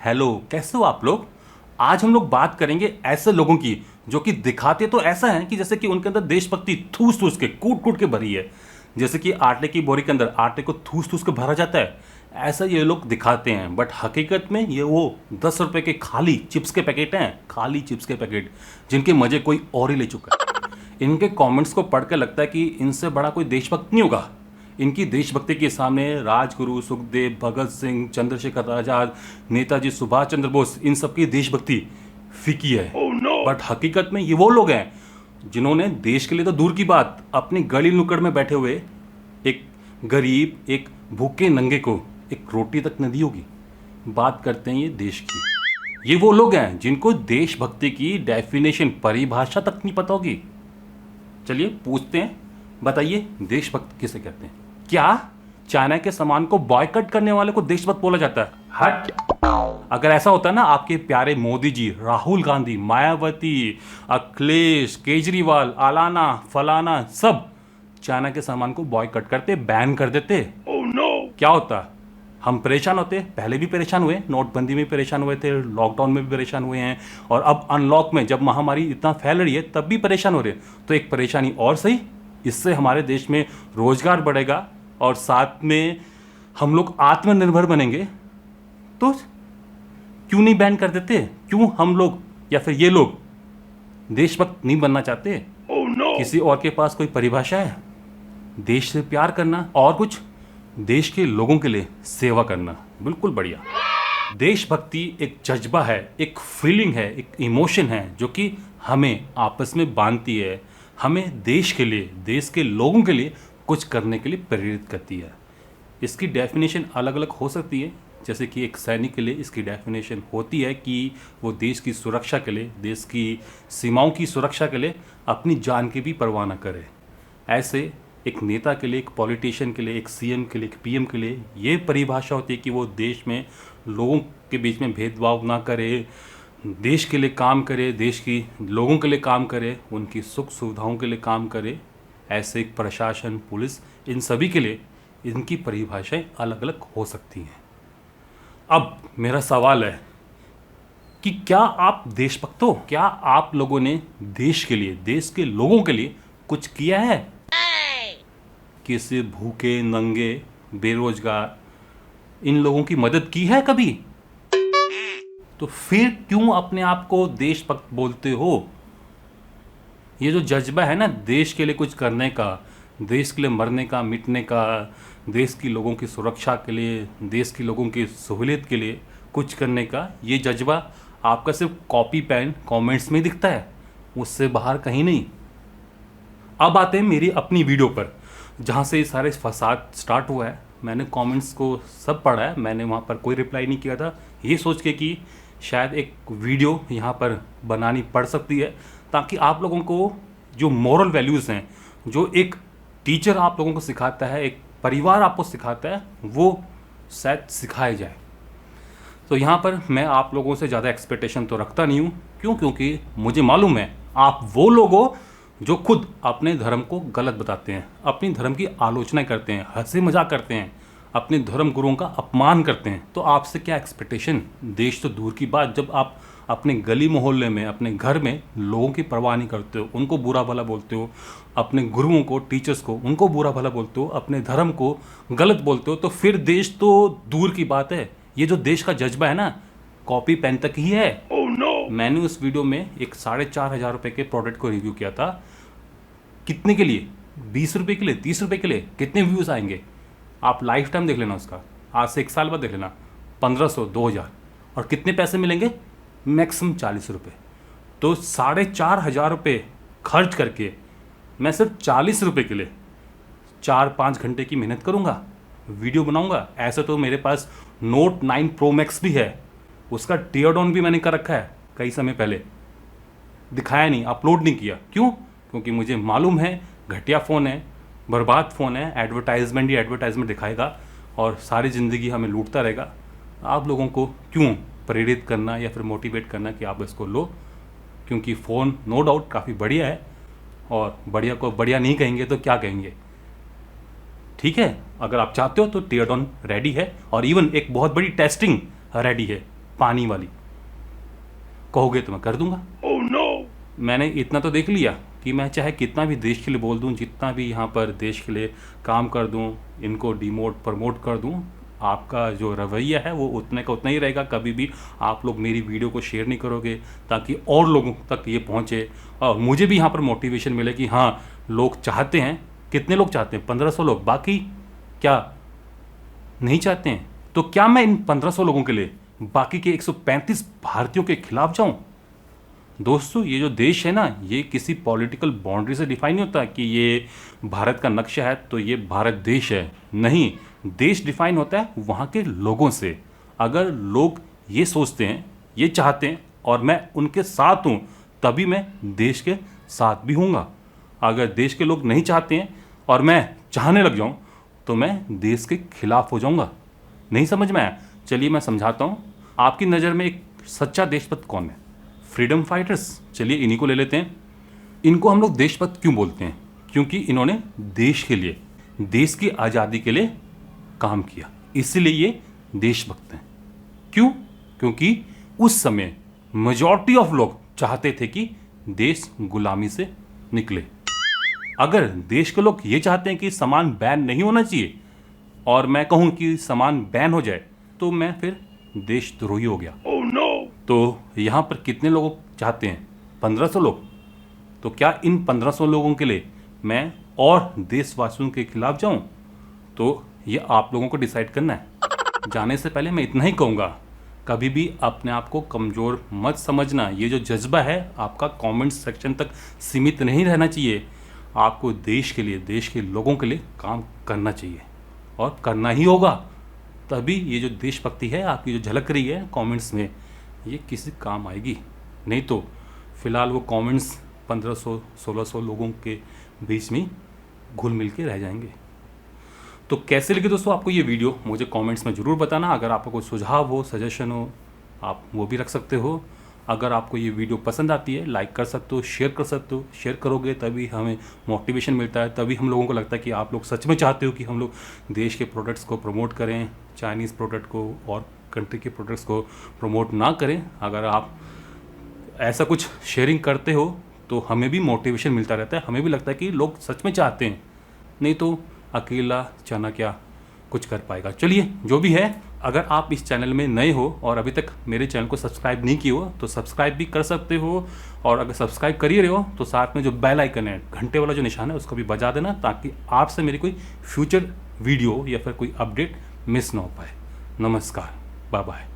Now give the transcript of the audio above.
Hello, कैसे हो आप लोग। आज हम लोग बात करेंगे ऐसे लोगों की जो कि दिखाते तो ऐसा है कि जैसे कि उनके अंदर देशभक्ति ठूस ठूस के कूट कूट के भरी है। जैसे कि आटे की बोरी के अंदर आटे को ठूस ठूस के भरा जाता है, ऐसा ये लोग दिखाते हैं। बट हकीकत में ये वो 10 रुपए के खाली चिप्स के पैकेट हैं, खाली चिप्स के पैकेट, जिनके मजे कोई और ही ले चुका है। इनके कमेंट्स को पढ़ के लगता है कि इनसे बड़ा कोई देशभक्त नहीं होगा। इनकी देशभक्ति के सामने राजगुरु, सुखदेव, भगत सिंह, चंद्रशेखर आजाद, नेताजी सुभाष चंद्र बोस, इन सबकी देशभक्ति फीकी है। बट हकीकत में ये वो लोग हैं जिन्होंने देश के लिए तो दूर की बात, अपनी गली नुक्कड़ में बैठे हुए एक गरीब, एक भूखे नंगे को एक रोटी तक न दी होगी। बात करते हैं ये देश की। ये वो लोग हैं जिनको देशभक्ति की डेफिनेशन, परिभाषा तक नहीं पता होगी। चलिए पूछते हैं, बताइए देशभक्त किसे कहते हैं। क्या चाइना के सामान को बॉयकॉट करने वाले को देशभक्त बोला जाता है? हट। अगर ऐसा होता ना, आपके प्यारे मोदी जी, राहुल गांधी, मायावती, अखिलेश, केजरीवाल, आलाना, फलाना सब चाइना के सामान को बॉयकॉट करते, बैन कर देते, क्या होता? हम परेशान होते। पहले भी परेशान हुए, नोटबंदी में परेशान हुए थे, लॉकडाउन में भी परेशान हुए हैं, और अब अनलॉक में जब महामारी इतना फैल रही है तब भी परेशान हो रहे हैं। तो एक परेशानी और सही, इससे हमारे देश में रोजगार बढ़ेगा और साथ में हम लोग आत्मनिर्भर बनेंगे। तो क्यों नहीं बैन कर देते? क्यों हम लोग या फिर ये लोग देशभक्त नहीं बनना चाहते? किसी और के पास कोई परिभाषा है? देश से प्यार करना और कुछ देश के लोगों के लिए सेवा करना, बिल्कुल बढ़िया। देशभक्ति एक जज्बा है, एक फीलिंग है, एक इमोशन है जो कि हमें आपस में बांधती है, हमें देश के लिए, देश के लोगों के लिए कुछ करने के लिए प्रेरित करती है। इसकी डेफिनेशन अलग अलग हो सकती है। जैसे कि एक सैनिक के लिए इसकी डेफिनेशन होती है कि वो देश की सुरक्षा के लिए, देश की सीमाओं की सुरक्षा के लिए अपनी जान की भी परवाह न करे। ऐसे एक नेता के लिए, एक पॉलिटिशियन के लिए, एक सीएम के लिए, एक पीएम के लिए ये परिभाषा होती है कि वो देश में लोगों के बीच में भेदभाव ना करे, देश के लिए काम करे, देश की लोगों के लिए काम करे, उनकी सुख सुविधाओं के लिए काम करे। ऐसे एक प्रशासन, पुलिस, इन सभी के लिए इनकी परिभाषाएं अलग अलग हो सकती हैं। अब मेरा सवाल है कि क्या आप देशभक्त हो? क्या आप लोगों ने देश के लिए, देश के लोगों के लिए कुछ किया है? किसी भूखे, नंगे, बेरोजगार, इन लोगों की मदद की है कभी? तो फिर क्यों अपने आप को देशभक्त बोलते हो? ये जो जज्बा है ना देश के लिए कुछ करने का, देश के लिए मरने का, मिटने का, देश की लोगों की सुरक्षा के लिए, देश की लोगों की सहूलियत के लिए कुछ करने का, ये जज्बा आपका सिर्फ कॉपी पेन कमेंट्स में दिखता है, उससे बाहर कहीं नहीं। अब आते हैं मेरी अपनी वीडियो पर, जहाँ से ये सारे फसाद स्टार्ट हुआ है। मैंने कमेंट्स को सब पढ़ा है, मैंने वहाँ पर कोई रिप्लाई नहीं किया था, ये सोच के कि शायद एक वीडियो यहाँ पर बनानी पड़ सकती है ताकि आप लोगों को जो मॉरल वैल्यूज़ हैं, जो एक टीचर आप लोगों को सिखाता है, एक परिवार आपको सिखाता है, वो शायद सिखाया जाए। तो यहाँ पर मैं आप लोगों से ज़्यादा एक्सपेक्टेशन तो रखता नहीं हूँ। क्यों? क्योंकि मुझे मालूम है आप वो लोग हो जो खुद अपने धर्म को गलत बताते हैं, अपनी धर्म की आलोचना करते हैं, हंसी मजाक करते हैं, अपने धर्म गुरुओं का अपमान करते हैं। तो आपसे क्या एक्सपेक्टेशन? देश तो दूर की बात, जब आप अपने गली मोहल्ले में, अपने घर में लोगों की परवाह नहीं करते हो, उनको बुरा भला बोलते हो, अपने गुरुओं को, टीचर्स को, उनको बुरा भला बोलते हो, अपने धर्म को गलत बोलते हो, तो फिर देश तो दूर की बात है। ये जो देश का जज्बा है ना, कॉपी पेन तक ही है। मैंने उस वीडियो में एक 4,500 रुपये के प्रोडक्ट को रिव्यू किया था। कितने के लिए? 20 रुपये के लिए, 30 रुपये के लिए? कितने व्यूज़ आएंगे? आप लाइफ टाइम देख लेना उसका, आज से 1 साल बाद देख लेना, 1500, 2000, और कितने पैसे मिलेंगे? मैक्सिमम 40 रुपये। तो 4,500 रुपये खर्च करके मैं सिर्फ 40 रुपये के लिए 4-5 घंटे की मेहनत करूँगा, वीडियो बनाऊँगा। ऐसे तो मेरे पास Note 9 Pro Max भी है, उसका टीयर डाउन भी मैंने कर रखा है कई समय पहले, दिखाया नहीं, अपलोड नहीं किया। क्यों? क्योंकि मुझे मालूम है घटिया फ़ोन है, बर्बाद फ़ोन है, एडवर्टाइजमेंट ही एडवर्टाइजमेंट दिखाएगा और सारी ज़िंदगी हमें लूटता रहेगा। आप लोगों को क्यों प्रेरित करना या फिर मोटिवेट करना कि आप इसको लो? क्योंकि फ़ोन नो डाउट काफ़ी बढ़िया है, और बढ़िया को बढ़िया नहीं कहेंगे तो क्या कहेंगे? ठीक है, अगर आप चाहते हो तो टीयर डाउन रेडी है, और इवन एक बहुत बड़ी टेस्टिंग रेडी है। पानी वाली, कहोगे तो मैं कर दूंगा। मैंने इतना तो देख लिया कि मैं चाहे कितना भी देश के लिए बोल दूं, जितना भी यहाँ पर देश के लिए काम कर दूं, इनको डिमोट प्रमोट कर दूं, आपका जो रवैया है वो उतने का उतना ही रहेगा। कभी भी आप लोग मेरी वीडियो को शेयर नहीं करोगे ताकि और लोगों तक ये पहुँचे और मुझे भी यहाँ पर मोटिवेशन मिले कि हाँ, लोग चाहते हैं। कितने लोग चाहते हैं? 1500 लोग। बाकी क्या नहीं चाहते हैं? तो क्या मैं इन 1500 लोगों के लिए बाकी के 135 भारतीयों के खिलाफ जाऊं? दोस्तों, ये जो देश है ना, ये किसी पॉलिटिकल बाउंड्री से डिफाइन नहीं होता कि ये भारत का नक्शा है तो ये भारत देश है। नहीं, देश डिफाइन होता है वहाँ के लोगों से। अगर लोग ये सोचते हैं, ये चाहते हैं और मैं उनके साथ हूँ, तभी मैं देश के साथ भी हूँगा। अगर देश के लोग नहीं चाहते हैं और मैं चाहने लग जाऊँ तो मैं देश के खिलाफ हो जाऊँगा। नहीं समझ में आया? चलिए मैं समझाता हूँ। आपकी नज़र में एक सच्चा देशभक्त कौन है? Freedom fighters. चलिए इन्हीं को ले लेते हैं। इनको हम लोग देशभक्त क्यों बोलते हैं? क्योंकि इन्होंने देश के लिए, देश की आज़ादी के लिए काम किया, इसलिए ये देशभक्त हैं। क्यों? क्योंकि उस समय मेजॉरिटी ऑफ लोग चाहते थे कि देश गुलामी से निकले। अगर देश के लोग ये चाहते हैं कि सामान बैन नहीं होना चाहिए और मैं कहूँ कि सामान बैन हो जाए, तो मैं फिर देशद्रोही हो गया। तो यहाँ पर कितने लोग चाहते हैं? 1500 लोग। तो क्या इन 1500 लोगों के लिए मैं और देशवासियों के खिलाफ जाऊं? तो ये आप लोगों को डिसाइड करना है। जाने से पहले मैं इतना ही कहूँगा, कभी भी अपने आप को कमज़ोर मत समझना। ये जो जज्बा है आपका कमेंट सेक्शन तक सीमित नहीं रहना चाहिए। आपको देश के लिए, देश के लोगों के लिए काम करना चाहिए और करना ही होगा। तभी ये जो देशभक्ति है आपकी जो झलक रही है कमेंट्स में, ये किसी काम आएगी। नहीं तो फिलहाल वो कमेंट्स 1500-1600 लोगों के बीच में घुल मिल के रह जाएंगे। तो कैसे लगे दोस्तों आपको ये वीडियो? मुझे कमेंट्स में ज़रूर बताना। अगर आपको कोई सुझाव हो, सजेशन हो, आप वो भी रख सकते हो। अगर आपको ये वीडियो पसंद आती है, लाइक कर सकते हो, शेयर कर सकते हो। शेयर करोगे तभी हमें मोटिवेशन मिलता है, तभी हम लोगों को लगता है कि आप लोग सच में चाहते हो कि हम लोग देश के प्रोडक्ट्स को प्रमोट करें, चाइनीज़ प्रोडक्ट को और कंट्री के प्रोडक्ट्स को प्रमोट ना करें। अगर आप ऐसा कुछ शेयरिंग करते हो तो हमें भी मोटिवेशन मिलता रहता है, हमें भी लगता है कि लोग सच में चाहते हैं। नहीं तो अकेला चना क्या कुछ कर पाएगा। चलिए जो भी है, अगर आप इस चैनल में नए हो और अभी तक मेरे चैनल को सब्सक्राइब नहीं किए हो तो सब्सक्राइब भी कर सकते हो। और अगर सब्सक्राइब कर ही रहे हो तो साथ में जो बेल आइकन है, घंटे वाला जो निशान है, उसको भी बजा देना ताकि आपसे मेरी कोई फ्यूचर वीडियो या फिर कोई अपडेट मिस ना हो पाए। नमस्कार, बाय बाय।